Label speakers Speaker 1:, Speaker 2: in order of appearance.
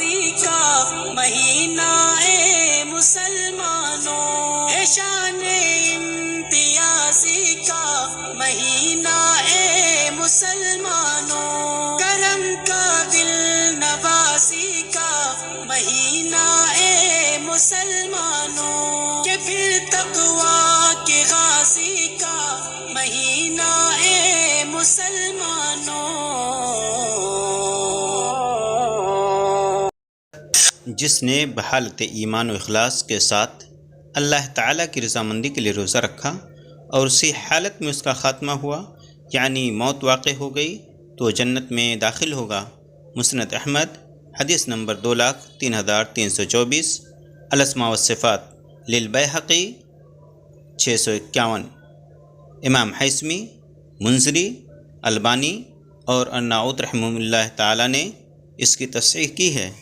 Speaker 1: کا مہینہ اے مسلمانوں، ہے شان امتیازی کا مہینہ اے مسلمانوں، کرم کا دل نوازی کا مہینہ اے مسلمانوں، کہ پھر تقویٰ کے غازی کا مہینہ اے مسلمانوں۔
Speaker 2: جس نے بحالت ایمان و اخلاص کے ساتھ اللہ تعالیٰ کی رضامندی کے لیے روزہ رکھا اور اسی حالت میں اس کا خاتمہ ہوا، یعنی موت واقع ہو گئی، تو وہ جنت میں داخل ہوگا۔ مسند احمد حدیث نمبر 2,03,324، الاسماء والصفات للبیہقی 651۔ امام حیثمی، منذری، البانی اور ارناؤوط رحمہ اللہ تعالیٰ نے اس کی تصحیح کی ہے۔